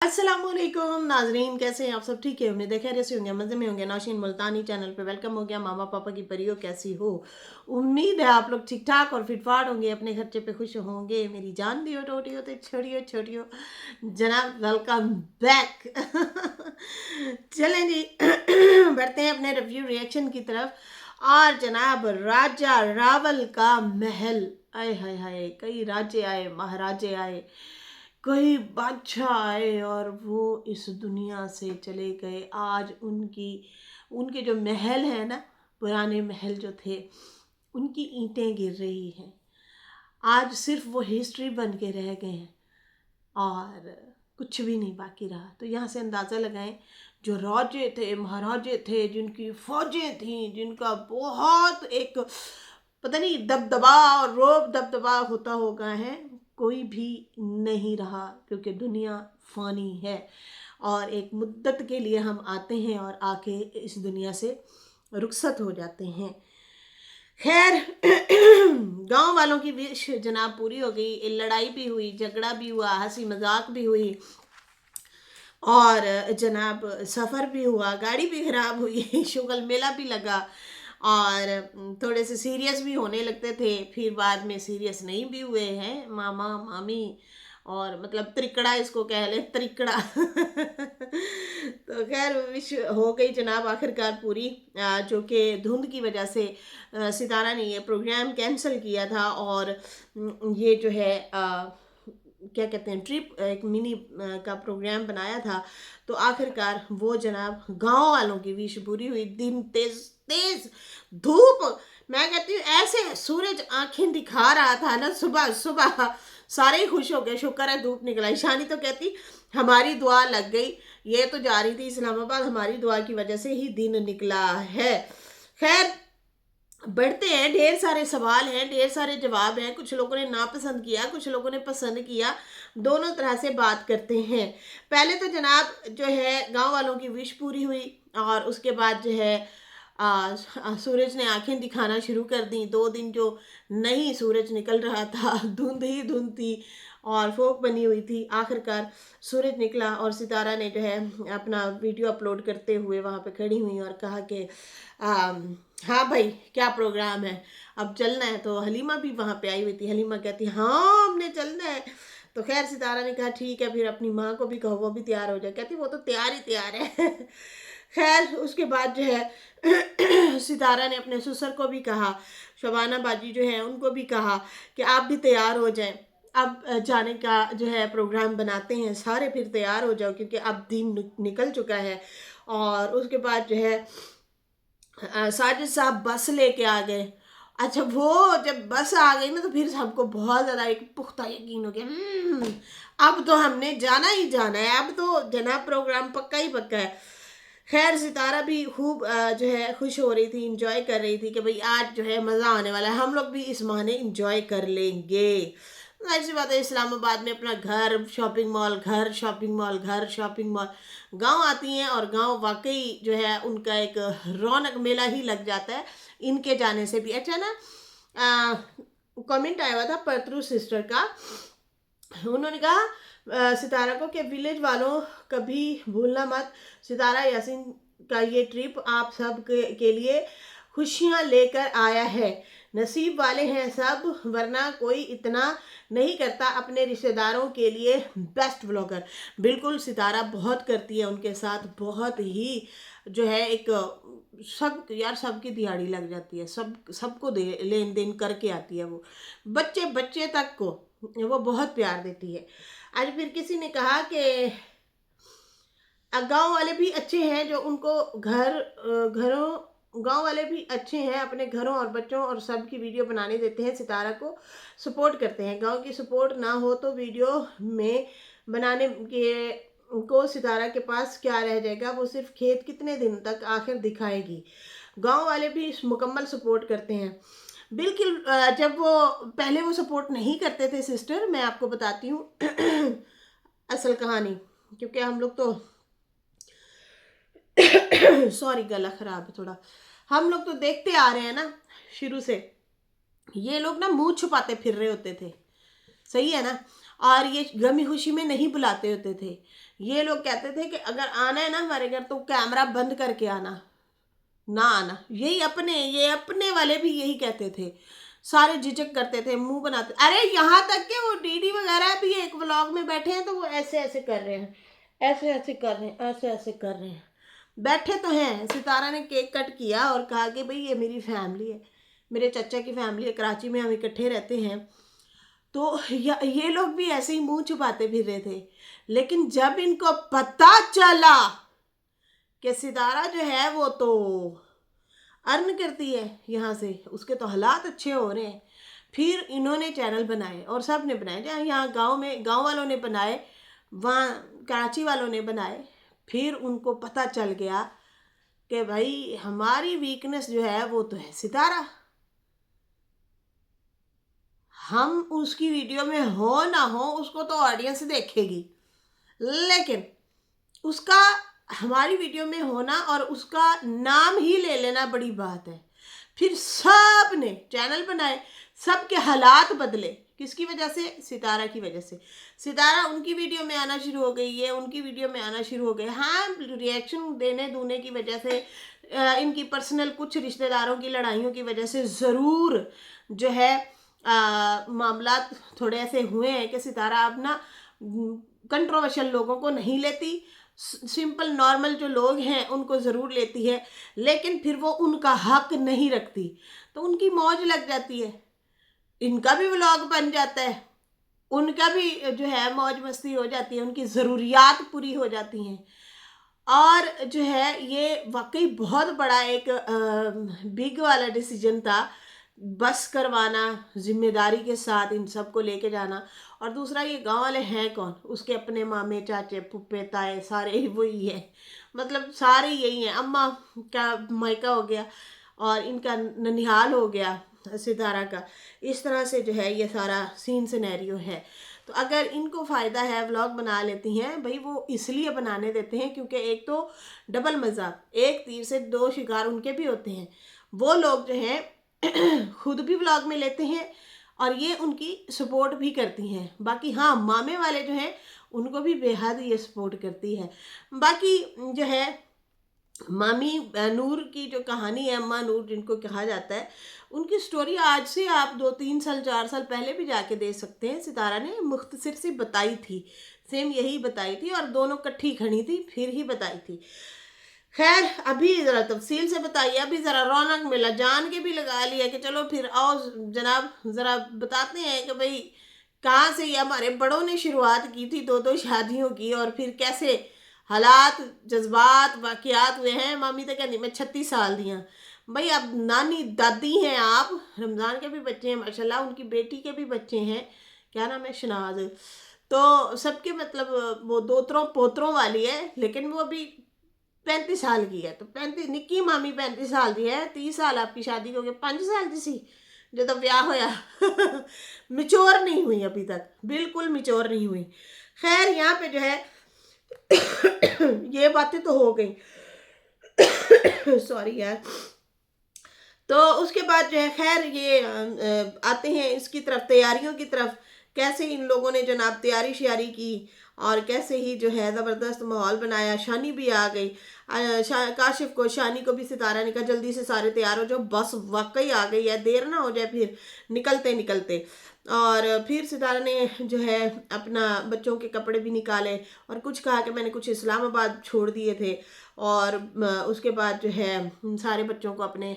अस्सलामुअलैकुम नाजरीन, कैसे हैं आप सब? ठीक है, उम्मीद है खैरियत से होंगे, मज़े में होंगे। नौशीन मुल्तानी चैनल पे वेलकम हो गया। मामा पापा की परियों, कैसी हो? उम्मीद है आप लोग ठीक ठाक और फिटफाट होंगे, अपने खर्चे पे खुश होंगे। मेरी जान दियो टोटियो तो छोड़ियो छोड़ियो जनाब, वेलकम बैक। चलें जी, बढ़ते हैं अपने रिव्यू रिएक्शन की तरफ। और जनाब, राजा रावल का महल, आए हाय हाय, कई राजे आए, महाराजे आए, कोई बादशाह आए और वो इस दुनिया से चले गए। आज उनके जो महल है ना, पुराने महल जो थे, उनकी ईंटें गिर रही हैं। आज सिर्फ वो हिस्ट्री बन के रह गए हैं और कुछ भी नहीं बाकी रहा। तो यहाँ से अंदाज़ा लगाएं, जो राजे थे, महाराजे थे, जिनकी फौजें थीं, जिनका बहुत एक पता नहीं दबदबा और रोब दबदबा होता होगा है, कोई भी नहीं रहा, क्योंकि दुनिया फ़ानी है और एक मुद्दत के लिए हम आते हैं और आके इस दुनिया से रुखसत हो जाते हैं। खैर, गांव वालों की विश जनाब पूरी हो गई। लड़ाई भी हुई, झगड़ा भी हुआ, हंसी मजाक भी हुई और जनाब सफ़र भी हुआ, गाड़ी भी ख़राब हुई, शुगल मेला भी लगा और थोड़े से सीरियस भी होने लगते थे, फिर बाद में सीरियस नहीं भी हुए हैं मामा मामी। और मतलब त्रिकड़ा इसको कह ले, त्रिकड़ा। तो खैर विश हो गई जनाब आखिरकार पूरी। जो कि धुंध की वजह से सितारा ने ये प्रोग्राम कैंसिल किया था और ये जो है क्या कहते हैं, ट्रिप, एक मिनी का प्रोग्राम बनाया था। तो आखिरकार वो जनाब गांव वालों की विश पूरी हुई। दिन तेज तेज धूप, मैं कहती हूँ ऐसे सूरज आंखें दिखा रहा था ना सुबह सुबह, सारे ही खुश हो गए, शुक्र है धूप निकला। ईशानी तो कहती हमारी दुआ लग गई, ये तो जा रही थी इस्लामाबाद, हमारी दुआ की वजह से ही दिन निकला है। खैर, बढ़ते हैं, ढेर सारे सवाल हैं, ढेर सारे जवाब हैं। कुछ लोगों ने नापसंद किया, कुछ लोगों ने पसंद किया, दोनों तरह से बात करते हैं। पहले तो जनाब जो है गांव वालों की विश पूरी हुई और उसके बाद जो है सूरज ने आंखें दिखाना शुरू कर दी। 2 दिन जो नहीं सूरज निकल रहा था, धुंध ही धुंध थी और फोक बनी हुई थी। आखिरकार सूरज निकला और सितारा ने जो है अपना वीडियो अपलोड करते हुए वहाँ पे खड़ी हुई और कहा कि हाँ भाई, क्या प्रोग्राम है, अब चलना है। तो हलीमा भी वहाँ पे आई हुई थी। हलीमा कहती हाँ हमने चलना है। तो खैर सितारा ने कहा ठीक है, फिर अपनी माँ को भी कहो वो भी तैयार हो जाए। कहती वो तो तैयार ही तैयार है। खैर उसके बाद जो है सितारा ने अपने ससुर को भी कहा, शबाना बाजी जो है उनको भी कहा कि आप भी तैयार हो जाएं, अब जाने का जो है प्रोग्राम बनाते हैं, सारे फिर तैयार हो जाओ क्योंकि अब दिन निकल चुका है। और उसके बाद जो है साजिद साहब बस लेके आ गए। अच्छा, वो जब बस आ गई ना तो फिर सबको बहुत ज़्यादा एक पुख्ता यकीन हो गया, अब तो हमने जाना ही जाना है, अब तो जनाब प्रोग्राम पक्का ही पक्का है। खैर सितारा भी खूब जो है खुश हो रही थी, इंजॉय कर रही थी कि भाई आज जो है मज़ा आने वाला है, हम लोग भी इस बहाने इंजॉय कर लेंगे। जाहिर सी बात है, इस्लामाबाद में अपना घर शॉपिंग मॉल, घर शॉपिंग मॉल, घर शॉपिंग मॉल। गांव आती हैं और गांव वाकई जो है उनका एक रौनक मेला ही लग जाता है इनके जाने से भी। अच्छा ना, कमेंट आया हुआ था परतरू सिस्टर का, उन्होंने कहा सितारा को कि विलेज वालों कभी भूलना मत, सितारा यासीन का ये ट्रिप आप सब के लिए खुशियां लेकर आया है। नसीब वाले हैं सब, वरना कोई इतना नहीं करता अपने रिश्तेदारों के लिए। बेस्ट व्लॉगर, बिल्कुल सितारा बहुत करती है उनके साथ, बहुत ही जो है एक सब यार, सबकी दिहाड़ी लग जाती है, सबको दे लेन देन करके आती है वो, बच्चे बच्चे तक को वो बहुत प्यार देती है। आज फिर किसी ने कहा कि गांव वाले भी अच्छे हैं जो उनको घरों गांव वाले भी अच्छे हैं, अपने घरों और बच्चों और सब की वीडियो बनाने देते हैं, सितारा को सपोर्ट करते हैं। गांव की सपोर्ट ना हो तो वीडियो में बनाने के को सितारा के पास क्या रह जाएगा, वो सिर्फ खेत कितने दिन तक आखिर दिखाएगी। गांव वाले भी मुकम्मल सपोर्ट करते हैं। बिल्कुल, जब वो पहले वो सपोर्ट नहीं करते थे सिस्टर, मैं आपको बताती हूँ असल कहानी, क्योंकि हम लोग तो सॉरी गला खराब है थोड़ा, हम लोग तो देखते आ रहे हैं ना शुरू से, ये लोग ना मुंह छुपाते फिर रहे होते थे, सही है ना। और ये गमी खुशी में नहीं बुलाते होते थे। ये लोग कहते थे कि अगर आना है ना हमारे घर तो कैमरा बंद करके आना, ना आना। ये अपने वाले भी यही कहते थे, सारे झिझक करते थे, मुंह बनाते। अरे यहाँ तक कि वो डीडी वगैरह भी एक व्लॉग में बैठे हैं तो वो ऐसे ऐसे कर रहे हैं, ऐसे ऐसे कर रहे हैं, ऐसे ऐसे कर रहे हैं। बैठे तो हैं। सितारा ने केक कट किया और कहा कि भाई ये मेरी फैमिली है, मेरे चचा की फैमिली है, कराची में हम इकट्ठे रहते हैं। तो ये लोग भी ऐसे ही मुंह छुपाते फिर रहे थे। लेकिन जब इनको पता चला कि सितारा जो है वो तो अर्न करती है यहाँ से, उसके तो हालात अच्छे हो रहे हैं, फिर इन्होंने चैनल बनाए और सब ने बनाए, जहाँ यहाँ गांव में गांव वालों ने बनाए, वहाँ कराची वालों ने बनाए। फिर उनको पता चल गया कि भाई हमारी वीकनेस जो है वो तो है सितारा, हम उसकी वीडियो में हो ना हो उसको तो ऑडियंस देखेगी, लेकिन उसका हमारी वीडियो में होना और उसका नाम ही ले लेना बड़ी बात है। फिर सब ने चैनल बनाए, सबके हालात बदले। किसकी वजह से? सितारा की वजह से। सितारा उनकी वीडियो में आना शुरू हो गई है, उनकी वीडियो में आना शुरू हो गए। हाँ, रिएक्शन देने दूने की वजह से, इनकी पर्सनल कुछ रिश्तेदारों की लड़ाइयों की वजह से ज़रूर जो है मामला थोड़े ऐसे हुए हैं कि सितारा अब ना कंट्रोवर्शियल लोगों को नहीं लेती, सिंपल नॉर्मल जो लोग हैं उनको ज़रूर लेती है, लेकिन फिर वो उनका हक नहीं रखती, तो उनकी मौज लग जाती है। इनका भी व्लॉग बन जाता है, उनका भी जो है मौज मस्ती हो जाती है, उनकी ज़रूरियात पूरी हो जाती हैं। और जो है ये वाकई बहुत बड़ा एक बिग वाला डिसीजन था, बस करवाना, जिम्मेदारी के साथ इन सबको लेके जाना। और दूसरा, ये गांव वाले हैं कौन? उसके अपने मामे चाचे फुप्पे ताए सारे ही वही है, मतलब सारे यही हैं। अम्मा का मायका हो गया और इनका ननिहाल हो गया सितारा का। इस तरह से जो है ये सारा सीन सिनेरियो है। तो अगर इनको फ़ायदा है, व्लॉग बना लेती हैं भाई, वो इसलिए बनाने देते हैं क्योंकि एक तो डबल मज़ा, एक तीर से दो शिकार उनके भी होते हैं। वो लोग जो हैं खुद भी व्लॉग में लेते हैं और ये उनकी सपोर्ट भी करती हैं। बाकी हाँ, मामे वाले जो हैं उनको भी बेहद ये सपोर्ट करती है। बाकी जो है मामी नूर की जो कहानी है, अम्मा नूर जिनको कहा जाता है, उनकी स्टोरी आज से आप 2-3 साल 4 साल पहले भी जाके देख सकते हैं। सितारा ने मुख्तसर सी बताई थी, सेम यही बताई थी और दोनों इकट्ठी खड़ी थी फिर ही बताई थी। खैर अभी ज़रा तफसील से बताइए, अभी ज़रा रौनक मेला जान के भी लगा लिया कि चलो फिर आओ जनाब ज़रा बताते हैं कि भाई कहाँ से ये हमारे बड़ों ने शुरुआत की थी 2-2 शादियों की, और फिर कैसे हालात जज्बात वाक़यात हुए हैं। मामी तो कहती मैं 36 साल दी हाँ भाई, अब नानी दादी हैं आप। रमज़ान के भी बच्चे हैं माशाल्लाह, उनकी बेटी के भी बच्चे हैं, क्या नाम है, शनाज। तो सबके मतलब वो दोतरों पोतरों वाली है, लेकिन वो भी 35 साल की है। तो 35 निक्की मामी 35 साल की है, 30 साल आपकी शादी हो गई, 5 साल की सी जो तो ब्याह होया मिच्योर नहीं हुई अभी तक, बिल्कुल मिच्योर नहीं हुई। खैर यहाँ पे जो है ये बातें तो हो गई सॉरी यार। तो उसके बाद जो है खैर ये आते हैं इसकी तरफ, तैयारियों की तरफ। कैसे इन लोगों ने जनाब तैयारी श्यारी की और कैसे ही जो है ज़बरदस्त माहौल बनाया। शानी भी आ गई, काशिफ को शानी को भी सितारा ने कहा जल्दी से सारे तैयार हो जाओ, बस वाकई आ गई है, देर ना हो जाए फिर निकलते निकलते। और फिर सितारा ने जो है अपना बच्चों के कपड़े भी निकाले और कुछ कहा कि मैंने कुछ इस्लामाबाद छोड़ दिए थे। और उसके बाद जो है सारे बच्चों को अपने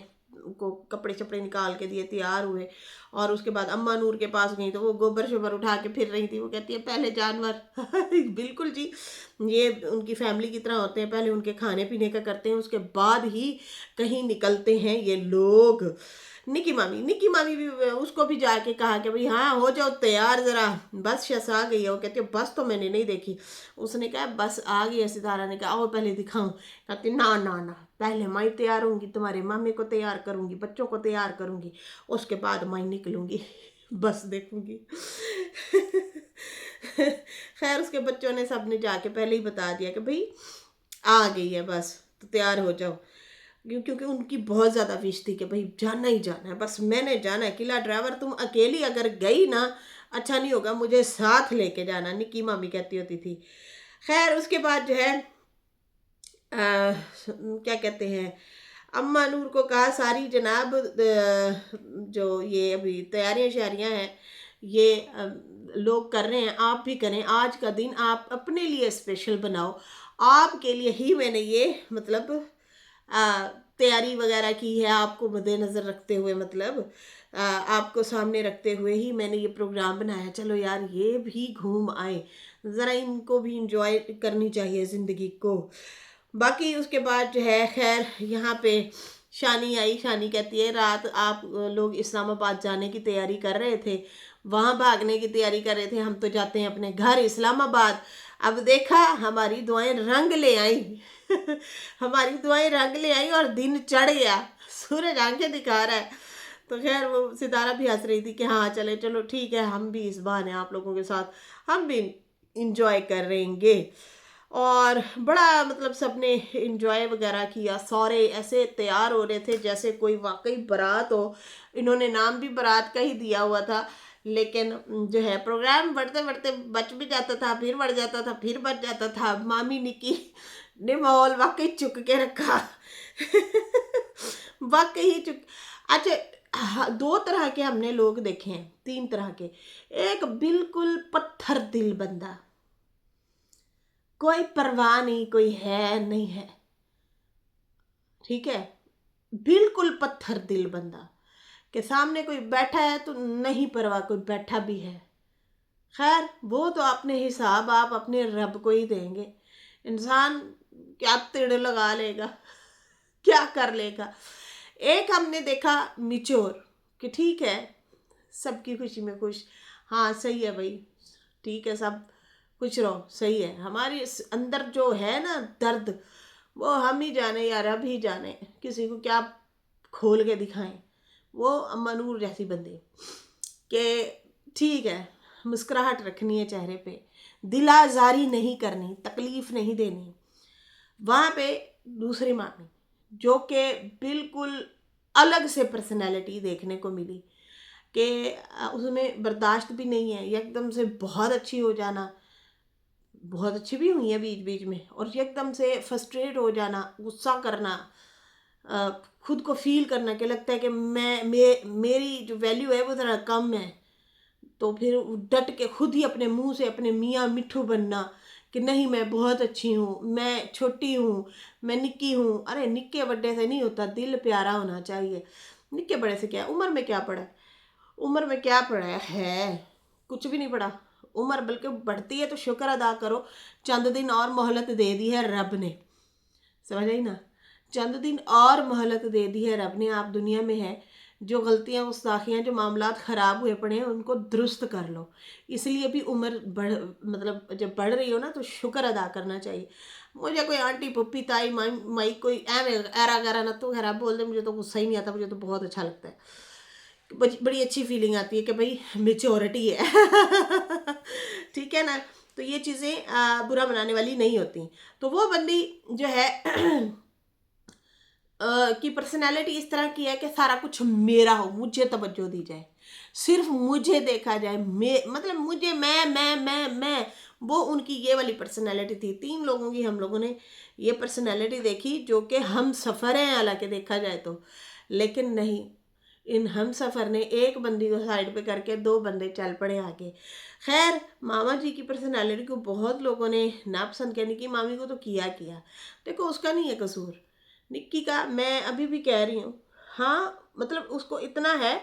को कपड़े शपड़े निकाल के दिए, तैयार हुए। और उसके बाद अम्मा नूर के पास गई तो वो गोबर शोबर उठा के फिर रही थी। वो कहती है पहले जानवर बिल्कुल जी, ये उनकी फैमिली की तरह होते हैं, पहले उनके खाने पीने का करते हैं, उसके बाद ही कहीं निकलते हैं ये लोग। निकी मामी भी उसको भी जाके कहा कि भाई हाँ हो जाओ तैयार, ज़रा बस शस आ गई है। वो कहती है बस तो मैंने नहीं देखी। उसने कहा बस आ गई है। सितारा ने कहा आओ पहले दिखाऊं। कहती ना ना ना, पहले मैं तैयार होंगी, तुम्हारे मामे को तैयार करूंगी, बच्चों को तैयार करूंगी, उसके बाद मैं निकलूंगी बस देखूंगी खैर उसके बच्चों ने सब ने जाके पहले ही बता दिया कि भाई आ गई है, बस तो तैयार हो जाओ। क्योंकि उनकी बहुत ज़्यादा विश थी कि भाई जाना ही जाना है, बस मैंने जाना है। किला ड्राइवर तुम अकेली अगर गई ना, अच्छा नहीं होगा, मुझे साथ लेके जाना, निक्की मामी कहती होती थी। खैर उसके बाद जो है क्या कहते हैं, अम्मा नूर को कहा सारी जनाब जो ये अभी तैयारियां शारियां हैं ये लोग कर रहे हैं, आप भी करें। आज का दिन आप अपने लिए स्पेशल बनाओ, आपके लिए ही मैंने ये मतलब तैयारी वगैरह की है, आपको मद्देनज़र रखते हुए, मतलब आपको सामने रखते हुए ही मैंने ये प्रोग्राम बनाया। चलो यार ये भी घूम आए, ज़रा इनको भी इंजॉय करनी चाहिए ज़िंदगी को। बाकी उसके बाद जो है खैर यहाँ पे शानी आई। शानी कहती है रात आप लोग इस्लामाबाद जाने की तैयारी कर रहे थे, वहाँ भागने की तैयारी कर रहे थे, हम तो जाते हैं अपने घर इस्लामाबाद। अब देखा हमारी दुआएं रंग ले आई हमारी दुआएं रंग ले आई और दिन चढ़ गया, सूरज आंखें दिखा रहा है। तो खैर वो सितारा भी हंस रही थी कि हाँ चले चलो ठीक है, हम भी इस बहाने आप लोगों के साथ हम भी इंजॉय कर रहेंगे। और बड़ा मतलब सबने इंजॉय वगैरह किया, सारे ऐसे तैयार हो रहे थे जैसे कोई वाकई बारात हो। इन्होंने नाम भी बारात का ही दिया हुआ था, लेकिन जो है प्रोग्राम बढ़ते बढ़ते बच भी जाता था, फिर बढ़ जाता था, फिर बच जाता था। मामी निकी ने माहौल वाकई चुक के रखा वाकई ही चुक। अच्छा दो तरह के हमने लोग देखे हैं, तीन तरह के। एक बिल्कुल पत्थर दिल बंदा, कोई परवाह नहीं, कोई है नहीं है, ठीक है, बिल्कुल पत्थर दिल बंदा के सामने कोई बैठा है तो नहीं परवाह, कोई बैठा भी है खैर वो तो अपने हिसाब आप अपने रब को ही देंगे। इंसान क्या तिड़ लगा लेगा क्या कर लेगा। एक हमने देखा मिचोर कि ठीक है सबकी खुशी में खुश, हाँ सही है भाई, ठीक है सब खुश रहो, सही है। हमारी अंदर जो है ना दर्द, वो हम ही जाने या रब ही जाने, किसी को क्या खोल के दिखाएं। वो अम्मा नूर जैसी बंदी कि ठीक है मुस्कुराहट रखनी है चेहरे पे, दिल आज़ारी नहीं करनी, तकलीफ़ नहीं देनी। वहाँ पे दूसरी मामी जो कि बिल्कुल अलग से पर्सनैलिटी देखने को मिली कि उसमें बर्दाश्त भी नहीं है एकदम से बहुत अच्छी हो जाना, बहुत अच्छी भी हुई है बीच बीच में, और एकदम से फ्रस्ट्रेट हो जाना, गुस्सा करना, खुद को फील करना कि लगता है कि मेरी जो वैल्यू है वो ज़रा कम है। तो फिर डट के खुद ही अपने मुंह से अपने मियाँ मिट्ठू बनना कि नहीं मैं बहुत अच्छी हूँ, मैं छोटी हूँ, मैं निक्की हूँ। अरे निक्के बड़े से नहीं होता, दिल प्यारा होना चाहिए। निक्के बड़े से क्या, उम्र में क्या पड़ा है, उम्र में क्या पड़ा है कुछ भी नहीं पड़ा। उम्र बल्कि बढ़ती है तो शुक्र अदा करो, चंद दिन और मोहलत दे दी है रब ने, समझ आई ना, चंद दिन और मोहलत दे दी है रब ने। आप दुनिया में है, जो गलतियाँ गुस्ताखियाँ जो मामलात ख़राब हुए पड़े हैं उनको दुरुस्त कर लो। इसलिए भी उम्र बढ़ मतलब जब बढ़ रही हो ना तो शुक्र अदा करना चाहिए। मुझे कोई आंटी पुप्पी ताई माई माई कोई ऐरा गैरा ना तो खराब बोल दे, मुझे तो गुस्सा ही नहीं आता, मुझे तो बहुत अच्छा लगता है, बड़ी अच्छी फीलिंग आती है कि भाई मेच्योरिटी है ठीक है ना। तो ये चीज़ें बुरा मनाने वाली नहीं होती। तो वो बंदी जो है की पर्सनैलिटी इस तरह की है कि सारा कुछ मेरा हो, मुझे तवज्जो दी जाए, सिर्फ मुझे देखा जाए, मतलब मुझे मैं वो उनकी ये वाली पर्सनैलिटी थी। तीन लोगों की हम लोगों ने ये पर्सनैलिटी देखी जो कि हम सफ़र हैं हालांकि देखा जाए तो, लेकिन नहीं, इन हम सफ़र ने एक बंदी को साइड पे करके दो बंदे चल पड़े आगे। खैर मामा जी की पर्सनैलिटी को बहुत लोगों ने नापसंद किया, निक्की मामी को तो किया देखो उसका नहीं है कसूर, निक्की का मैं अभी भी कह रही हूँ। हाँ मतलब उसको इतना है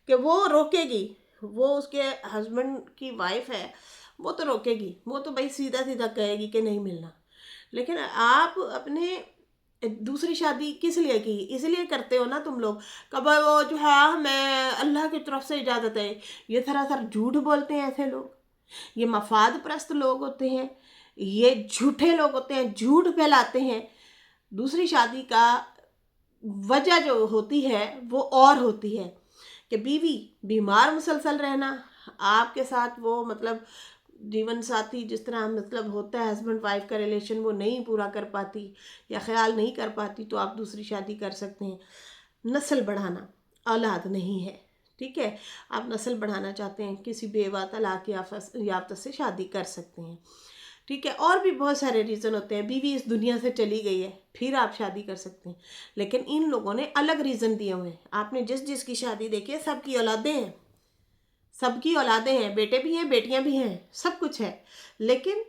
कि वो रोकेगी, वो उसके हस्बैंड की वाइफ है, वो तो रोकेगी, वो तो भाई सीधा सीधा कहेगी कि नहीं मिलना। लेकिन आप अपने दूसरी शादी किस लिए की, इसलिए करते हो ना तुम लोग, कब वो जो है मैं अल्लाह की तरफ से इजाज़त है, ये सरासर झूठ बोलते हैं ऐसे लोग, ये मफाद परस्त लोग होते हैं, ये झूठे लोग होते हैं, झूठ फैलाते हैं। दूसरी शादी का वजह जो होती है वो और होती है कि बीवी बीमार मुसलसल रहना, आपके साथ वो मतलब जीवन साथी जिस तरह मतलब होता है हस्बैंड वाइफ का रिलेशन वो नहीं पूरा कर पाती या ख्याल नहीं कर पाती तो आप दूसरी शादी कर सकते हैं। नस्ल बढ़ाना, औलाद नहीं है, ٹھیک ہے، آپ نسل بڑھانا چاہتے ہیں، کسی بیوہ طلاق یافتہ سے شادی کر سکتے ہیں، ٹھیک ہے، اور بھی بہت سارے ریزن ہوتے ہیں، بیوی اس دنیا سے چلی گئی ہے پھر آپ شادی کر سکتے ہیں، لیکن ان لوگوں نے الگ ریزن دیے ہوئے ہیں۔ آپ نے جس کی شادی دیکھی ہے سب کی اولادیں ہیں، سب کی اولادیں ہیں، بیٹے بھی ہیں، بیٹیاں بھی ہیں، سب کچھ ہے، لیکن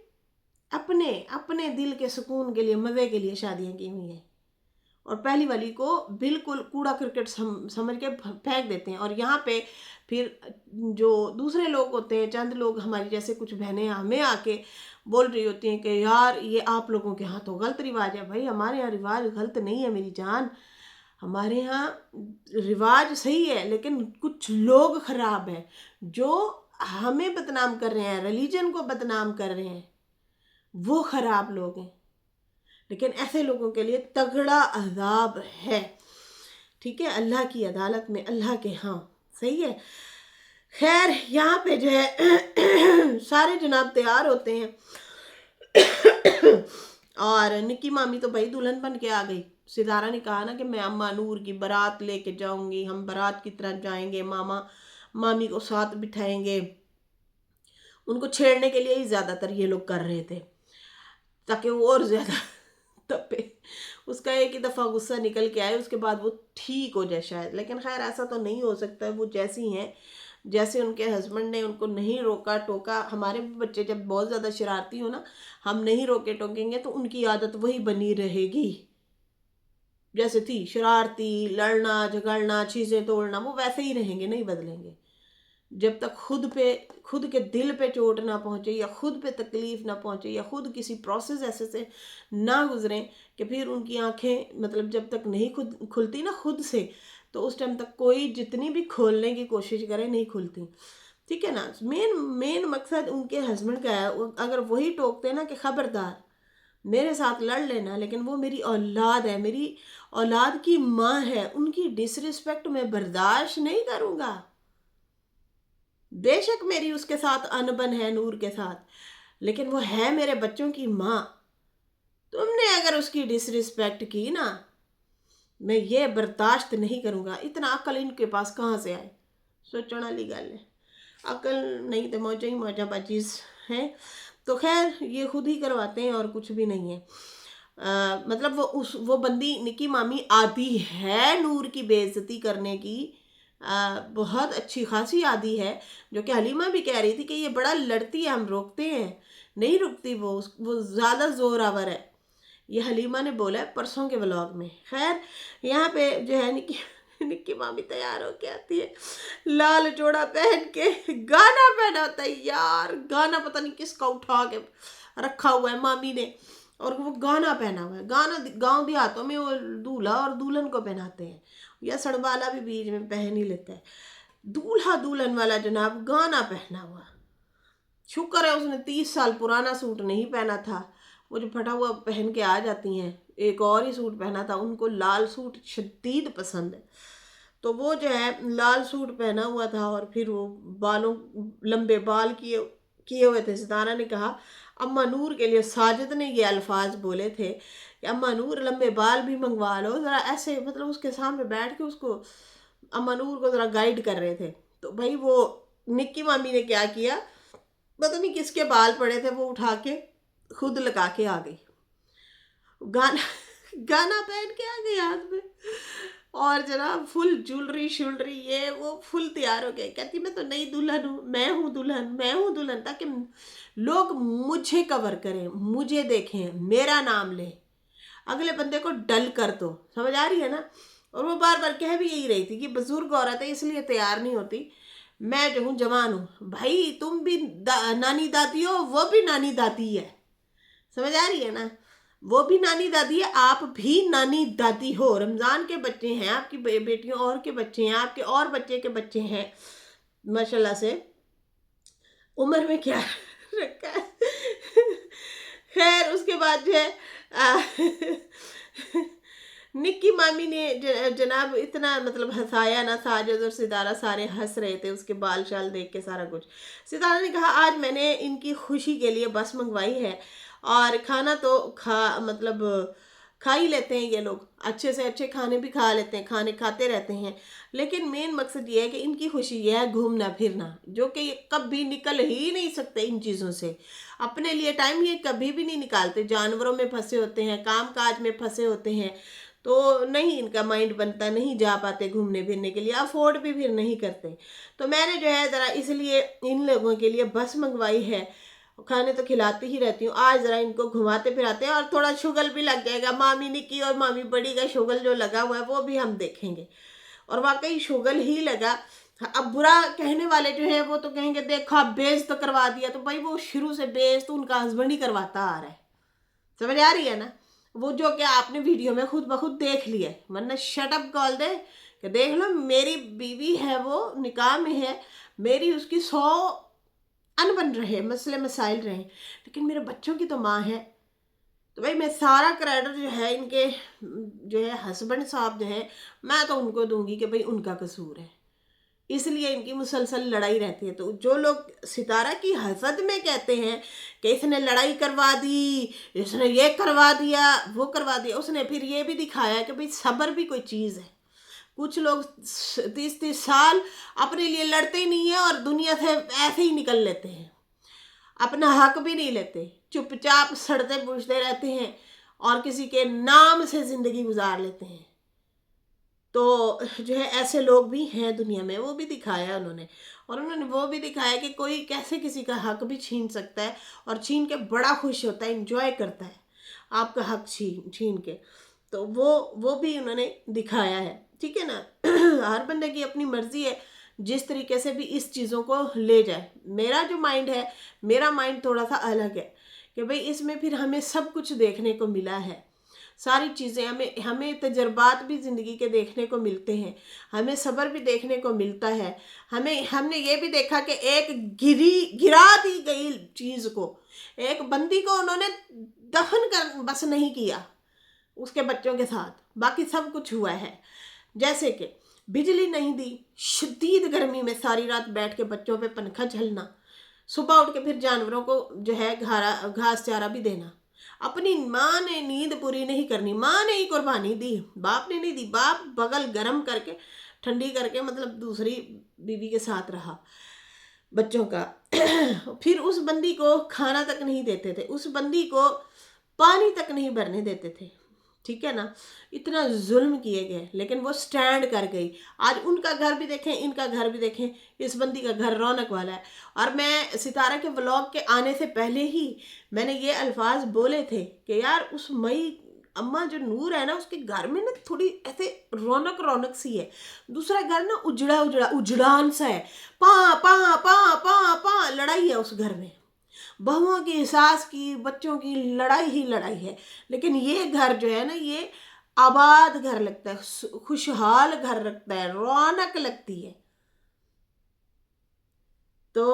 اپنے اپنے دل کے سکون کے لیے، مزے کے لیے شادیاں کی ہوئی ہیں، اور پہلی والی کو بالکل کوڑا کرکٹ سمجھ کے پھینک دیتے ہیں۔ اور یہاں پہ پھر جو دوسرے لوگ ہوتے ہیں، چند لوگ ہماری جیسے کچھ بہنیں ہمیں آ کے بول رہی ہوتی ہیں کہ یار یہ آپ لوگوں کے ہاں تو غلط رواج ہے۔ بھائی ہمارے یہاں رواج غلط نہیں ہے میری جان، ہمارے ہاں رواج صحیح ہے، لیکن کچھ لوگ خراب ہیں جو ہمیں بدنام کر رہے ہیں، ریلیجن کو بدنام کر رہے ہیں، وہ خراب لوگ ہیں، لیکن ایسے لوگوں کے لیے تگڑا عذاب ہے، ٹھیک ہے، اللہ کی عدالت میں، اللہ کے ہاں، صحیح ہے۔ خیر یہاں پہ جو ہے سارے جناب تیار ہوتے ہیں اور نکی مامی تو بھائی دلہن بن کے آ گئی۔ ستارہ نے کہا نا کہ میں اماں نور کی بارات لے کے جاؤں گی، ہم بارات کی طرح جائیں گے، ماما مامی کو ساتھ بٹھائیں گے۔ ان کو چھیڑنے کے لیے ہی زیادہ تر یہ لوگ کر رہے تھے تاکہ وہ اور زیادہ تپے، اس کا ایک ہی دفعہ غصہ نکل کے آئے، اس کے بعد وہ ٹھیک ہو جائے شاید، لیکن خیر ایسا تو نہیں ہو سکتا، وہ جیسی ہیں، جیسے ان کے ہسبینڈ نے ان کو نہیں روکا ٹوکا، ہمارے بچے جب بہت زیادہ شرارتی ہو نا، ہم نہیں روکے ٹوکیں گے تو ان کی عادت وہی بنی رہے گی، جیسے تھی شرارتی، لڑنا جھگڑنا، چیزیں توڑنا، وہ ویسے ہی رہیں گے، نہیں بدلیں گے جب تک خود کے دل پہ چوٹ نہ پہنچے، یا خود پہ تکلیف نہ پہنچے، یا خود کسی پروسیس ایسے سے نہ گزریں کہ پھر ان کی آنکھیں مطلب جب تک نہیں کھلتی نا خود سے، تو اس ٹائم تک کوئی جتنی بھی کھولنے کی کوشش کرے نہیں کھلتی، ٹھیک ہے نا۔ مین مقصد ان کے ہسبینڈ کا ہے، اگر وہی ٹوکتے نا کہ خبردار میرے ساتھ لڑ لینا، لیکن وہ میری اولاد ہے، میری اولاد کی ماں ہے، ان کی ڈس ریسپیکٹ میں برداشت نہیں کروں گا، بے شک میری اس کے ساتھ انبن ہے نور کے ساتھ، لیکن وہ ہے میرے بچوں کی ماں، تم نے اگر اس کی ڈس ریسپیکٹ کی نا، میں یہ برداشت نہیں کروں گا۔ اتنا عقل ان کے پاس کہاں سے آئے، سوچنے والی گل ہے، عقل نہیں تو موجہ ہی موجہ باجیز ہیں۔ تو خیر یہ خود ہی کرواتے ہیں اور کچھ بھی نہیں ہے، مطلب وہ بندی نکی مامی عادی ہے نور کی بے عزتی کرنے کی، بہت اچھی خاصی عادی ہے، جو کہ حلیمہ بھی کہہ رہی تھی کہ یہ بڑا لڑتی ہے، ہم روکتے ہیں نہیں رکتی، وہ زیادہ زور آور ہے، یہ حلیمہ نے بولا ہے پرسوں کے ولاگ میں۔ خیر یہاں پہ جو ہے نکی مامی تیار ہو کے آتی ہے، لال جوڑا پہن کے، گانا پہنا ہوتا ہے یار، گانا پتہ نہیں کس کا اٹھا کے رکھا ہوا ہے مامی نے، اور وہ گانا پہنا ہوا ہے، گانا گاؤں دیہاتوں میں وہ دولہا اور دلہن کو پہناتے ہیں، یا سڑوالا بھی بیچ میں پہن ہی لیتا ہے، دولہا دلہن والا جناب گانا پہنا ہوا، شکر ہے اس نے 30 سال پرانا سوٹ نہیں پہنا تھا، وہ جو پھٹا ہوا پہن کے آ جاتی ہیں، ایک اور ہی سوٹ پہنا تھا، ان کو لال سوٹ شدید پسند ہے، تو وہ جو ہے لال سوٹ پہنا ہوا تھا، اور پھر وہ بالوں لمبے بال کیے ہوئے تھے۔ ستارہ نے کہا اماں نور کے لیے ساجد نے یہ الفاظ بولے تھے کہ اماں نور لمبے بال بھی منگوا لو ذرا، ایسے مطلب اس کے سامنے بیٹھ کے اس کو اماں نور کو ذرا گائیڈ کر رہے تھے۔ تو بھائی وہ نکی مامی نے کیا کیا، پتہ نہیں کس کے بال پڑے تھے، وہ اٹھا کے خود لگا کے آ گئی، گانا پہن کے آ گئی ہاتھ میں، اور جناب فل جولری شولری یہ وہ فل تیار ہو گئے، کہتی میں تو نئی دلہن ہوں، میں ہوں دلہن، میں ہوں دلہن، تاکہ لوگ مجھے کور کریں، مجھے دیکھیں، میرا نام لیں، اگلے بندے کو ڈل کر دو، سمجھ آ رہی ہے نا۔ اور وہ بار بار کہہ بھی یہی رہی تھی کہ بزرگ عورت ہے اس لیے تیار نہیں ہوتی، میں جو ہوں جوان ہوں، بھائی تم بھی نانی دادی ہو، وہ بھی نانی دادی ہے، سمجھ آ رہی ہے نا، وہ بھی نانی دادی ہے، آپ بھی نانی دادی ہو، رمضان کے بچے ہیں، آپ کی بیٹیوں اور کے بچے ہیں، آپ کے اور بچے کے بچے ہیں، ماشاءاللہ سے عمر میں کیا رکھا ہے۔ خیر اس کے بعد جو ہے نکی مامی نے جناب اتنا مطلب ہنسایا نا، ساجد اور ستارہ سارے ہنس رہے تھے اس کے بال شال دیکھ کے سارا کچھ۔ ستارہ نے کہا آج میں نے ان کی خوشی کے لیے بس منگوائی ہے، اور کھانا تو کھا ہی لیتے ہیں یہ لوگ، اچھے سے اچھے کھانے بھی کھا لیتے ہیں، کھانے کھاتے رہتے ہیں، لیکن مین مقصد یہ ہے کہ ان کی خوشی یہ ہے گھومنا پھرنا، جو کہ یہ کبھی نکل ہی نہیں سکتے ان چیزوں سے، اپنے لیے ٹائم یہ کبھی بھی نہیں نکالتے، جانوروں میں پھنسے ہوتے ہیں، کام کاج میں پھنسے ہوتے ہیں، تو نہیں ان کا مائنڈ بنتا، نہیں جا پاتے گھومنے پھرنے کے لیے، افورڈ بھی پھر نہیں کرتے۔ تو میں نے جو ہے ذرا اس لیے ان لوگوں کے لیے بس منگوائی ہے، کھانے تو کھلاتی ہی رہتی ہوں، آج ذرا ان کو گھماتے پھراتے ہیں، اور تھوڑا شگل بھی لگ جائے گا، مامی نکی اور مامی بڑی کا شگل جو لگا ہوا ہے وہ بھی ہم دیکھیں گے، اور واقعی شگل ہی لگا۔ اب برا کہنے والے جو ہیں وہ تو کہیں گے دیکھا بیز تو کروا دیا، تو بھائی وہ شروع سے بیز تو ان کا ہسبینڈ ہی کرواتا آ رہا ہے، سمجھ آ رہی ہے نا، وہ جو کہ آپ نے ویڈیو میں خود بخود دیکھ لیا ہے، ورنہ شٹ اپ کال دے کہ دیکھ لو میری بیوی ہے، وہ نکاح میں ہے، میری اس کی 100 ان بن رہے مسئلے مسائل رہے، لیکن میرے بچوں کی تو ماں ہے، تو بھائی میں سارا کریڈٹ جو ہے ان کے جو ہے ہسبینڈ صاحب جو ہے میں تو ان کو دوں گی کہ بھائی ان کا قصور ہے، اس لیے ان کی مسلسل لڑائی رہتی ہے۔ تو جو لوگ ستارہ کی حسد میں کہتے ہیں کہ اس نے لڑائی کروا دی، اس نے یہ کروا دیا وہ کروا دیا، اس نے پھر یہ بھی دکھایا کہ بھائی صبر بھی کوئی چیز ہے، کچھ لوگ 30 سال اپنے لیے لڑتے ہی نہیں ہیں اور دنیا سے ایسے ہی نکل لیتے ہیں، اپنا حق بھی نہیں لیتے، چپ چاپ سڑتے پوچھتے رہتے ہیں اور کسی کے نام سے زندگی گزار لیتے ہیں۔ تو جو ہے ایسے لوگ بھی ہیں دنیا میں، وہ بھی دکھایا ہے انہوں نے، اور انہوں نے وہ بھی دکھایا کہ کوئی کیسے کسی کا حق بھی چھین سکتا ہے، اور چھین کے بڑا خوش ہوتا ہے، انجوائے کرتا ہے آپ کا حق چھین کے، تو وہ بھی انہوں نے دکھایا ہے، ٹھیک ہے نا۔ ہر بندے کی اپنی مرضی ہے جس طریقے سے بھی اس چیزوں کو لے جائے، میرا جو مائنڈ ہے، میرا مائنڈ تھوڑا سا الگ ہے کہ بھئی اس میں پھر ہمیں سب کچھ دیکھنے کو ملا ہے، ساری چیزیں ہمیں تجربات بھی زندگی کے دیکھنے کو ملتے ہیں، ہمیں صبر بھی دیکھنے کو ملتا ہے، ہم نے یہ بھی دیکھا کہ ایک گرا دی گئی چیز کو، ایک بندی کو انہوں نے دفن کر بس نہیں کیا اس کے بچوں کے ساتھ، باقی سب کچھ ہوا ہے، جیسے کہ بجلی نہیں دی، شدید گرمی میں ساری رات بیٹھ کے بچوں پہ پنکھا جھلنا، صبح اٹھ کے پھر جانوروں کو جو ہے گھاس چارہ بھی دینا، اپنی ماں نے نیند پوری نہیں کرنی، ماں نے ہی قربانی دی، باپ نے نہیں دی، باپ بغل گرم کر کے ٹھنڈی کر کے مطلب دوسری بیوی کے ساتھ رہا بچوں کا۔ پھر اس بندی کو کھانا تک نہیں دیتے تھے، اس بندی کو پانی تک نہیں بھرنے دیتے تھے، ٹھیک ہے نا، اتنا ظلم کیے گئے، لیکن وہ سٹینڈ کر گئی۔ آج ان کا گھر بھی دیکھیں، ان کا گھر بھی دیکھیں، اس بندی کا گھر رونق والا ہے۔ اور میں ستارہ کے ولاگ کے آنے سے پہلے ہی میں نے یہ الفاظ بولے تھے کہ یار اس مئی اماں جو نور ہے نا، اس کے گھر میں نا تھوڑی ایسے رونق سی ہے، دوسرا گھر نا اجڑان سا ہے، پاں پاں پاں پاں پاں لڑائی ہے اس گھر میں، بہوؤں کی ساس کی بچوں کی لڑائی ہی لڑائی ہے، لیکن یہ گھر جو ہے نا یہ آباد گھر لگتا ہے، خوشحال گھر لگتا ہے، رونق لگتی ہے۔ تو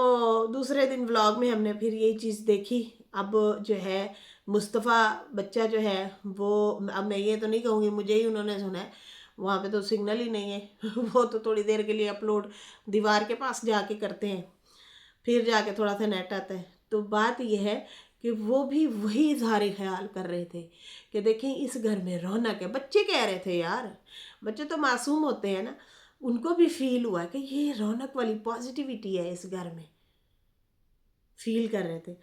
دوسرے دن ولاگ میں ہم نے پھر یہ چیز دیکھی، اب جو ہے مصطفیٰ بچہ جو ہے وہ، اب میں یہ تو نہیں کہوں گی مجھے ہی انہوں نے سنا ہے، وہاں پہ تو سگنل ہی نہیں ہے، وہ تو تھوڑی دیر کے لیے اپلوڈ دیوار کے پاس جا کے کرتے ہیں، پھر جا کے تھوڑا سا نیٹ آتا ہے۔ تو بات یہ ہے کہ وہ بھی وہی اظہار خیال کر رہے تھے کہ دیکھیں اس گھر میں رونق ہے، بچے کہہ رہے تھے یار، بچے تو معصوم ہوتے ہیں نا، ان کو بھی فیل ہوا کہ یہ رونق والی پازیٹیوٹی ہے اس گھر میں، فیل کر رہے تھے۔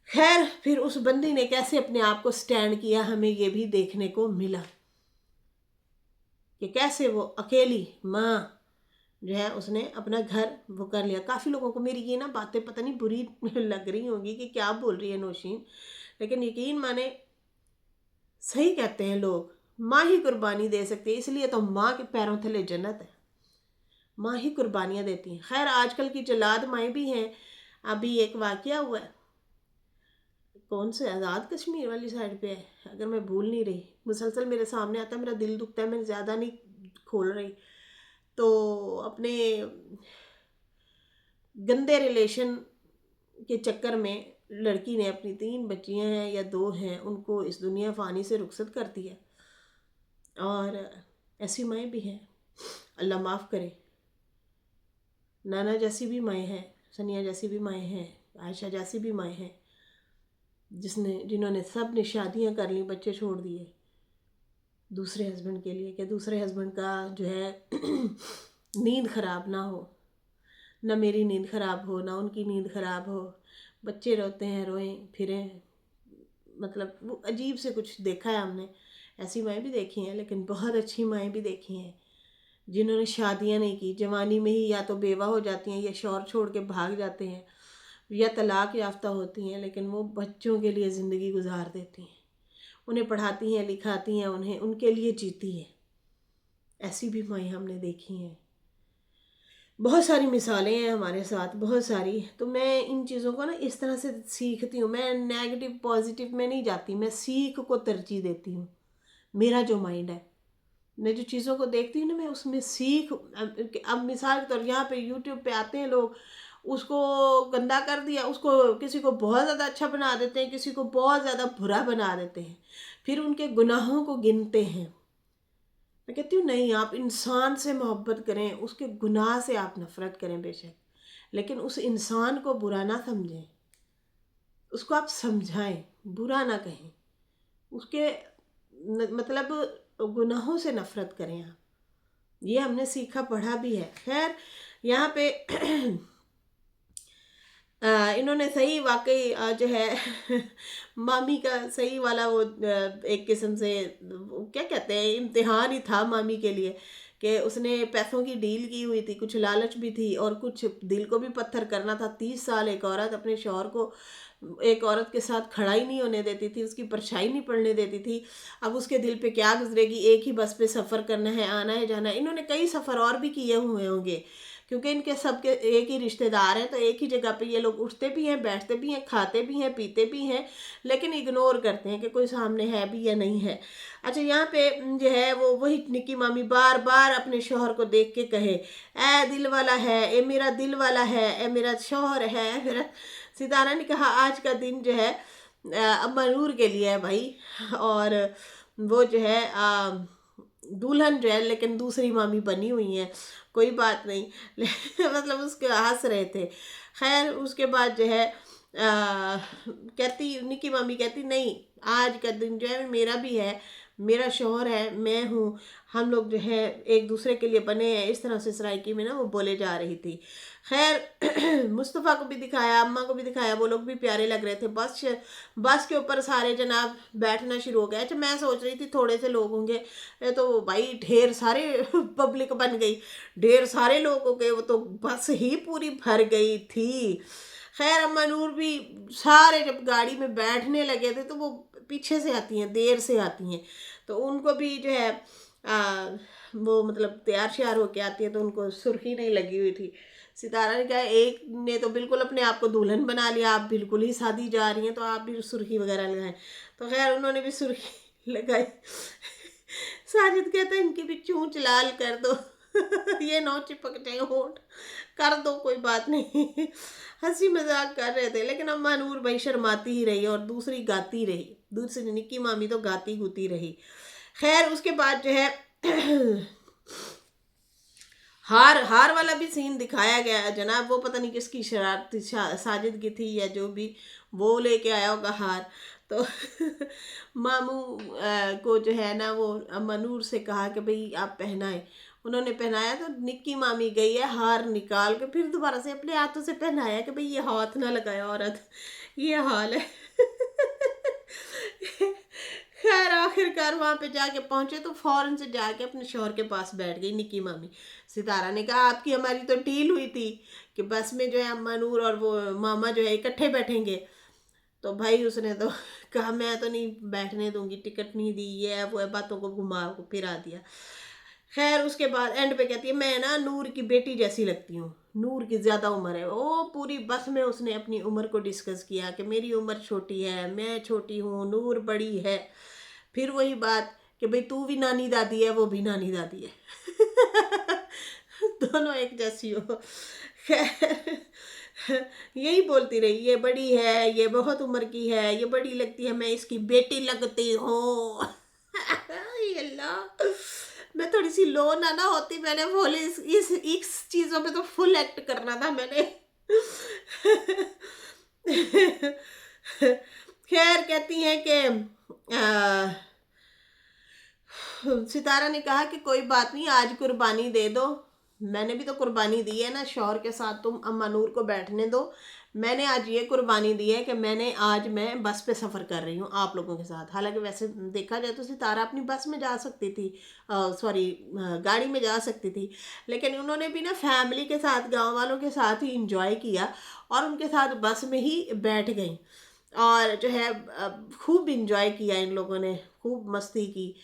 خیر پھر اس بندی نے کیسے اپنے آپ کو سٹینڈ کیا، ہمیں یہ بھی دیکھنے کو ملا کہ کیسے وہ اکیلی ماں جو ہے اس نے اپنا گھر وہ کر لیا۔ کافی لوگوں کو میری یہ نا باتیں پتہ نہیں بری لگ رہی ہوں گی کہ کیا بول رہی ہے نوشین، لیکن یقین مانے صحیح کہتے ہیں لوگ، ماں ہی قربانی دے سکتی ہے، اس لیے تو ماں کے پیروں تلے جنت ہے، ماں ہی قربانیاں دیتی ہیں۔ خیر آج کل کی جلاد مائیں بھی ہیں، ابھی ایک واقعہ ہوا ہے، کون سے آزاد کشمیر والی سائڈ پہ ہے اگر میں بھول نہیں رہی، مسلسل میرے سامنے آتا ہے، میرا دل دکھتا ہے، میں زیادہ نہیں کھول رہی، تو اپنے گندے ریلیشن کے چکر میں لڑکی نے اپنی 3 بچیاں ہیں یا 2 ہیں ان کو اس دنیا فانی سے رخصت کر دیا، اور ایسی مائیں بھی ہیں، اللہ معاف کرے، نانا جیسی بھی مائیں ہیں، سنیا جیسی بھی مائیں ہیں، عائشہ جیسی بھی مائیں ہیں، جنہوں نے سب نے شادیاں کر لیں، بچے چھوڑ دیے، دوسرے ہسبینڈ کے لیے کہ دوسرے ہسبینڈ کا جو ہے نیند خراب نہ ہو، نہ میری نیند خراب ہو، نہ ان کی نیند خراب ہو، بچے روتے ہیں روئیں پھریں، مطلب وہ عجیب سے کچھ دیکھا ہے ہم نے. ایسی مائیں بھی دیکھی ہیں، لیکن بہت اچھی مائیں بھی دیکھی ہیں جنہوں نے شادیاں نہیں کی، جوانی میں ہی یا تو بیوہ ہو جاتی ہیں یا شوہر چھوڑ کے بھاگ جاتے ہیں یا طلاق یافتہ ہوتی ہیں، لیکن وہ بچوں کے لیے زندگی گزار دیتی ہیں، انہیں پڑھاتی ہیں لکھاتی ہیں، انہیں ان کے لیے جیتی ہیں. ایسی بھی مائیں ہم نے دیکھی ہیں. بہت ساری مثالیں ہیں ہمارے ساتھ، بہت ساری. تو میں ان چیزوں کو نا اس طرح سے سیکھتی ہوں، میں نیگیٹو پازیٹیو میں نہیں جاتی، میں سیکھ کو ترجیح دیتی ہوں. میرا جو مائنڈ ہے، میں جو چیزوں کو دیکھتی ہوں نا، میں اس میں سیکھ. اب مثال کے طور یہاں پہ یوٹیوب پہ آتے ہیں لوگ، اس کو گندا کر دیا، اس کو کسی کو بہت زیادہ اچھا بنا دیتے ہیں، کسی کو بہت زیادہ برا بنا دیتے ہیں، پھر ان کے گناہوں کو گنتے ہیں. میں کہتی ہوں نہیں، آپ انسان سے محبت کریں، اس کے گناہ سے آپ نفرت کریں بے شک، لیکن اس انسان کو برا نہ سمجھیں، اس کو آپ سمجھائیں، برا نہ کہیں، اس کے مطلب گناہوں سے نفرت کریں آپ. یہ ہم نے سیکھا پڑھا بھی ہے. خیر یہاں پہ انہوں نے صحیح واقعی جو ہے مامی کا صحیح والا وہ ایک قسم سے کیا کہتے ہیں امتحان ہی تھا مامی کے لیے، کہ اس نے پیسوں کی ڈیل کی ہوئی تھی، کچھ لالچ بھی تھی اور کچھ دل کو بھی پتھر کرنا تھا. 30 سال ایک عورت اپنے شوہر کو ایک عورت کے ساتھ کھڑا ہی نہیں ہونے دیتی تھی، اس کی پرچھائی نہیں پڑنے دیتی تھی. اب اس کے دل پہ کیا گزرے گی، ایک ہی بس پہ سفر کرنا ہے، آنا ہے جانا ہے. انہوں نے کئی سفر اور بھی کیے ہوئے ہوں گے، کیونکہ ان کے سب کے ایک ہی رشتہ دار ہیں، تو ایک ہی جگہ پہ یہ لوگ اٹھتے بھی ہیں، بیٹھتے بھی ہیں، کھاتے بھی ہیں، پیتے بھی ہیں، لیکن اگنور کرتے ہیں کہ کوئی سامنے ہے بھی یا نہیں ہے. اچھا یہاں پہ جو ہے وہی نکی مامی بار بار اپنے شوہر کو دیکھ کے کہے، اے دل والا ہے، اے میرا دل والا ہے، اے میرا شوہر ہے، اے میرا. ستارہ نے کہا آج کا دن جو ہے اما نور کے لیے ہے بھائی، اور وہ جو ہے دلہن جو ہے لیکن دوسری مامی بنی ہوئی ہیں، کوئی بات نہیں. مطلب اس کے ہنس رہے تھے. خیر اس کے بعد جو ہے کہتی نکی مامی کہتی نہیں، آج کا دن جو ہے میرا بھی ہے، میرا شوہر ہے، میں ہوں، ہم لوگ جو ہے ایک دوسرے کے لیے بنے ہیں. اس طرح سے سرائکی میں نا وہ بولے جا رہی تھی. خیر مصطفیٰ کو بھی دکھایا، اماں کو بھی دکھایا، وہ لوگ بھی پیارے لگ رہے تھے. بس کے اوپر سارے جناب بیٹھنا شروع ہو گیا. اچھا میں سوچ رہی تھی تھوڑے سے لوگ ہوں گے، یہ تو بھائی ڈھیر سارے پبلک بن گئی، ڈھیر سارے لوگوں کے، وہ تو بس ہی پوری بھر گئی تھی. خیر اما نور بھی سارے جب گاڑی میں بیٹھنے لگے تھے تو وہ پیچھے سے آتی ہیں، دیر سے آتی ہیں، تو ان کو بھی جو ہے وہ مطلب تیار شیار ہو کے آتی ہیں، تو ان کو سرخی نہیں لگی ہوئی تھی. ستارہ نے کہا ایک نے تو بالکل اپنے آپ کو دلہن بنا لیا، آپ بالکل ہی شادی جا رہی ہیں، تو آپ بھی سرخی وغیرہ لگائیں. تو خیر انہوں نے بھی سرخی لگائی. ساجد کہتا ہے ان کی بھی چونچ لال کر دو، یہ نو چپک جائے ہونٹ، کر دو کوئی بات نہیں. ہنسی مذاق کر رہے تھے، لیکن اما نور بھائی شرماتی ہی رہی اور دوسری گاتی رہی، دوسری نکی مامی تو گاتی گوتی رہی. خیر اس کے بعد جو ہے ہار والا بھی سین دکھایا گیا ہے جناب. وہ پتہ نہیں کس کی شرارت تھی، ساجد کی تھی یا جو بھی، وہ لے کے آیا ہوگا ہار. تو ماموں کو جو ہے نا وہ اما نور سے کہا کہ بھئی آپ پہنائیں. انہوں نے پہنایا تو نکی مامی گئی ہے ہار نکال کے پھر دوبارہ سے اپنے ہاتھوں سے پہنایا کہ بھئی یہ ہاتھ نہ لگایا عورت. یہ حال ہے. خیر آخر کار وہاں پہ جا کے پہنچے تو فوراً سے جا کے اپنے شوہر کے پاس بیٹھ گئی نکی مامی. ستارہ نے کہا آپ کی ہماری تو ڈیل ہوئی تھی کہ بس میں جو ہے اما نور اور وہ ماما جو ہے اکٹھے بیٹھیں گے. تو بھائی اس نے تو کہا میں تو نہیں بیٹھنے دوں گی، ٹکٹ نہیں دی، یہ ہے وہ ہے، باتوں کو گھما پھرا دیا. خیر اس کے بعد اینڈ پہ کہتی ہے میں نا نور کی بیٹی جیسی لگتی ہوں، نور کی زیادہ عمر ہے. وہ پوری بس میں اس نے اپنی عمر کو ڈسکس کیا کہ میری عمر چھوٹی ہے، میں چھوٹی ہوں، نور بڑی ہے. پھر وہی بات کہ بھئی تو بھی نانی دادی ہے، وہ بھی نانی دادی ہے. دونوں ایک جیسی ہو. خیر یہی بولتی رہی یہ بڑی ہے، یہ بہت عمر کی ہے، یہ بڑی لگتی ہے، میں اس کی بیٹی لگتی ہوں. اللہ میں تھوڑی سی لو نہ ہوتی، میں نے بولے اس چیزوں پہ تو فل ایکٹ کرنا تھا میں نے. خیر کہتی ہیں کہ सितारा ने कहा कि कोई बात नहीं, आज कुर्बानी दे दो, मैंने भी तो कुर्बानी दी है ना शौहर के साथ, तुम अम्मा नूर को बैठने दो। मैंने आज ये कुर्बानी दी है कि मैं बस पे सफ़र कर रही हूँ आप लोगों के साथ। हालांकि वैसे देखा जाए तो सितारा अपनी बस में जा सकती थी, सॉरी गाड़ी में जा सकती थी, लेकिन उन्होंने भी ना फैमिली के साथ, गांव वालों के साथ ही इंजॉय किया और उनके साथ बस में ही बैठ गई। और जो है खूब इंजॉय किया इन लोगों ने, खूब मस्ती की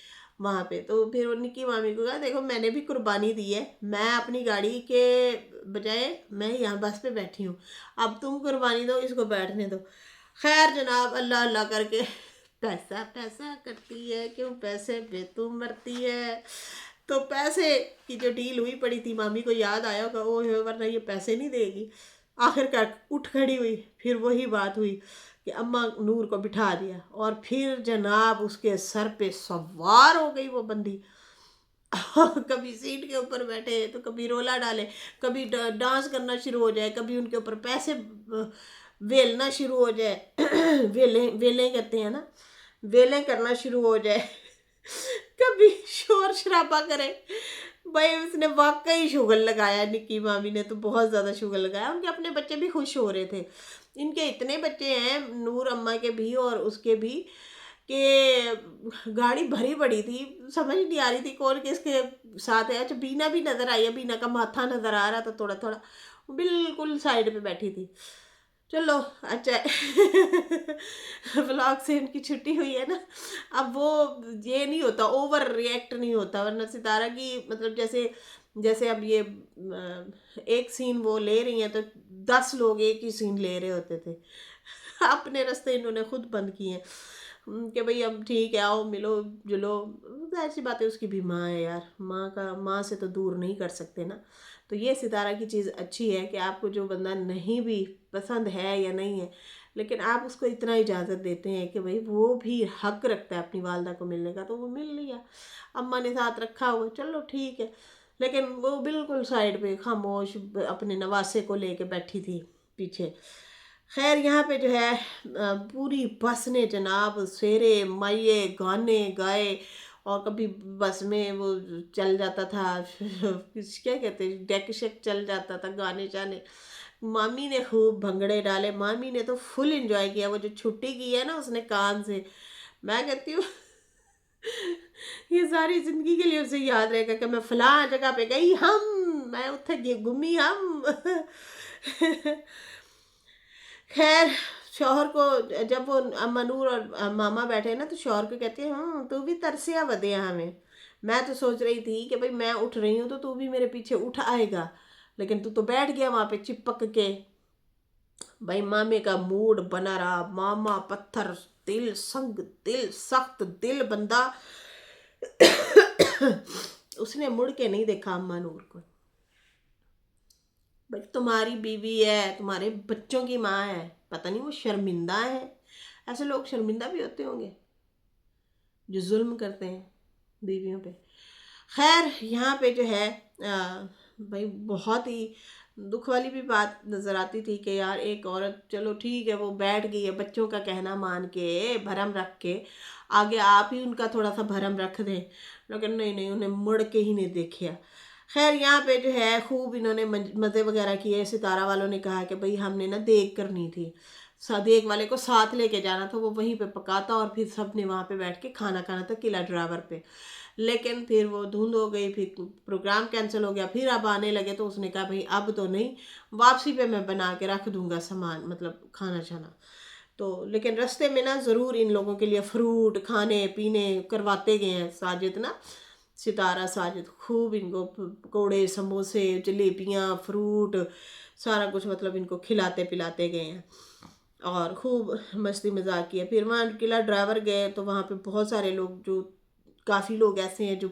वहाँ पे। तो फिर वो निक्की मामी को कहा, देखो मैंने भी कुर्बानी दी है, मैं अपनी गाड़ी के बजाय मैं यहाँ बस पे बैठी हूँ, अब तुम कुर्बानी दो, इसको बैठने दो। खैर जनाब, अल्लाह अल्लाह करके पैसा पैसा करती है, क्यों पैसे पे तुम मरती है। तो पैसे की जो डील हुई पड़ी थी, मामी को याद आया होगा, ओ वरना ये पैसे नहीं देगी। आखिरकार उठ खड़ी हुई, फिर वही बात हुई कि अम्मा नूर को बिठा दिया और फिर जनाब उसके सर पे सवार हो गई वो बंदी। कभी सीट के ऊपर बैठे तो कभी रोला डाले, कभी डांस करना शुरू हो जाए, कभी उनके ऊपर पैसे वेलना शुरू हो जाए। वेले वेले कहते हैं ना, वेले करना शुरू हो जाए। कभी शोर शराबा करे। भाई उसने वाकई शुगर लगाया, निक्की मामी ने तो बहुत ज़्यादा शुगर लगाया। उनके अपने बच्चे भी खुश हो रहे थे। इनके इतने बच्चे हैं, नूर अम्मा के भी और उसके भी, कि गाड़ी भरी पड़ी थी, समझ नहीं आ रही थी कौन किसके साथ है। अच्छा बीना भी नज़र आई है, बीना का माथा नज़र आ रहा था थोड़ा थोड़ा, बिल्कुल साइड पे बैठी थी। चलो अच्छा व्लॉग से इनकी छुट्टी हुई है ना, अब वो ये नहीं होता, ओवर रिएक्ट नहीं होता। वरना सितारा की मतलब जैसे जैसे अब ये एक सीन वो ले रही हैं तो 10 लोग एक ही सीन ले रहे होते थे। अपने रास्ते इन्होंने खुद बंद किए हैं कि भाई अब ठीक है, आओ मिलो जुलो। जाहिर सी बात है, उसकी भी माँ है यार, माँ से तो दूर नहीं कर सकते ना। तो ये सितारा की चीज़ अच्छी है कि आपको जो बंदा नहीं भी पसंद है या नहीं है, लेकिन आप उसको इतना इजाज़त देते हैं कि भाई वो भी हक रखता है अपनी वालदा को मिलने का, तो वो मिल लिया। अम्मा ने साथ रखा हुआ, चलो ठीक है। लेकिन वो बिल्कुल साइड पे खामोश अपने नवासे को लेके बैठी थी पीछे। खैर यहाँ पे जो है पूरी बस ने जनाब शेरे माये गाने गाए। और कभी बस में वो चल जाता था क्या कहते हैं, डेक शेक चल जाता था, गाने जाने। मामी ने खूब भंगड़े डाले, मामी ने तो फुल एंजॉय किया। वो जो छुट्टी की है ना उसने कान से, मैं कहती हूँ ये सारी जिंदगी के लिए उसे याद रहेगा कि मैं फलां जगह पे गई, मैं उत्थे घूमी हम। खैर शौहर को जब वो मनूर और मामा बैठे ना, तो शौहर को कहती है, तू भी तरसिया बदिया हमें। मैं तो सोच रही थी कि भाई मैं उठ रही हूँ तो तू भी मेरे पीछे उठ आएगा, लेकिन तू तो बैठ गया वहां पे चिपक के। भाई मामे का मूड बना रहा, मामा पत्थर दिल, संग दिल, सख्त दिल बंदा। उसने मुड़ के नहीं देखा अम्मा नूर को। भाई तुम्हारी बीवी है, तुम्हारे बच्चों की माँ है, पता नहीं वो शर्मिंदा है। ऐसे लोग शर्मिंदा भी होते होंगे जो जुल्म करते हैं बीवियों पे। खैर यहाँ पे जो है भाई बहुत ही दुख वाली भी बात नज़र आती थी कि यार एक औरत, चलो ठीक है वो बैठ गई है, बच्चों का कहना मान के भरम रख के, आगे आप ही उनका थोड़ा सा भरम रख दें, लेकिन नहीं नहीं, उन्हें मुड़ के ही नहीं देखा। खैर यहाँ पे जो है खूब इन्होंने मज़े वगैरह किए। सितारा वालों ने कहा कि भाई हमने ना देग करनी थी, देग वाले को साथ लेके जाना था, वो वहीं पे पकाता और फिर सब ने वहाँ पे बैठ के खाना खाना था किला ड्राइवर पे। लेकिन फिर वो धुंध हो गई, फिर प्रोग्राम कैंसिल हो गया, फिर अब आने लगे तो उसने कहा भाई अब तो नहीं, वापसी पे मैं बना के रख दूंगा सामान, मतलब खाना छाना। तो लेकिन रास्ते में ना ज़रूर इन लोगों के लिए फ्रूट खाने पीने करवाते गए हैं साजिद ना, सितारा साजिद खूब इनको पकौड़े समोसे जलेबियाँ फ्रूट सारा कुछ मतलब इनको खिलाते पिलाते गए हैं और खूब मस्ती मजाक किया। फिर वहाँ किला ड्राइवर गए तो वहाँ पे बहुत सारे लोग, जो काफ़ी लोग ऐसे हैं जो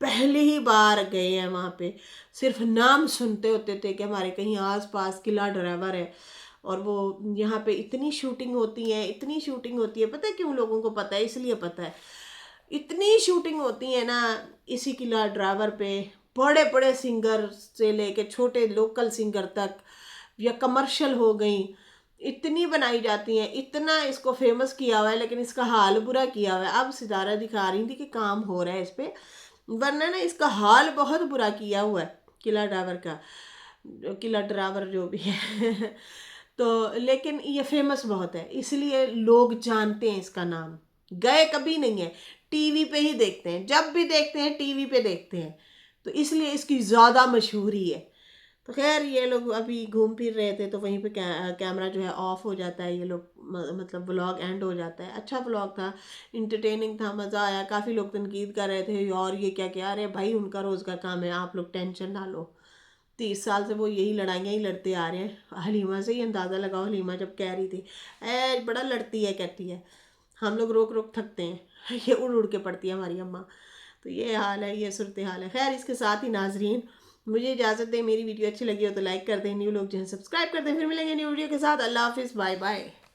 पहली ही बार गए हैं वहाँ पे, सिर्फ नाम सुनते होते थे कि हमारे कहीं आस पास किला ड्राइवर है। और वो यहाँ पे इतनी शूटिंग होती है, इतनी शूटिंग होती है, पता है क्यों लोगों को पता है, इसलिए पता है, इतनी शूटिंग होती है ना इसी किला ड्राइवर पे। बड़े बड़े सिंगर से लेके छोटे लोकल सिंगर तक, या कमर्शियल हो गई, इतनी बनाई जाती हैं, इतना इसको फेमस किया हुआ है, लेकिन इसका हाल बुरा किया हुआ है। अब सितारा दिखा रही थी कि काम हो रहा है इस पे, वरना ना इसका हाल बहुत बुरा किया हुआ है किला ड्राइवर का, किला ड्राइवर जो भी है। तो लेकिन ये फेमस बहुत है, इसलिए लोग जानते हैं इसका नाम। गए कभी नहीं है, टीवी पे ही देखते हैं, जब भी देखते हैं टीवी पे देखते हैं, तो इसलिए इसकी ज़्यादा मशहूरी है। तो खैर ये लोग अभी घूम फिर रहे थे, तो वहीं पे कैमरा जो है ऑफ हो जाता है, ये लोग मतलब व्लॉग एंड हो जाता है। अच्छा व्लॉग था, इंटरटेनिंग था, मज़ा आया। काफ़ी लोग तनकीद कर रहे थे और ये क्या क्या, अरे भाई उनका रोज़ का काम है, आप लोग टेंशन ना लो। 30 साल से वो यही लड़ाइयाँ ही लड़ते आ रहे हैं। हलीमा से ही अंदाज़ा लगाओ, हलीमा जब कह रही थी ए बड़ा लड़ती है, कहती है हम लोग रोक रोक थकते हैं, ये उड़ उड़ के पड़ती है हमारी अम्मा। तो ये हाल है, ये सूरत हाल है। खैर इसके साथ ही नाजरीन मुझे इजाज़त दें, मेरी वीडियो अच्छी लगी हो तो लाइक कर दें, न्यू लोग जो है सब्सक्राइब कर दें। फिर मिलेंगे न्यू वीडियो के साथ। अल्लाह हाफिज़, बाय बाय।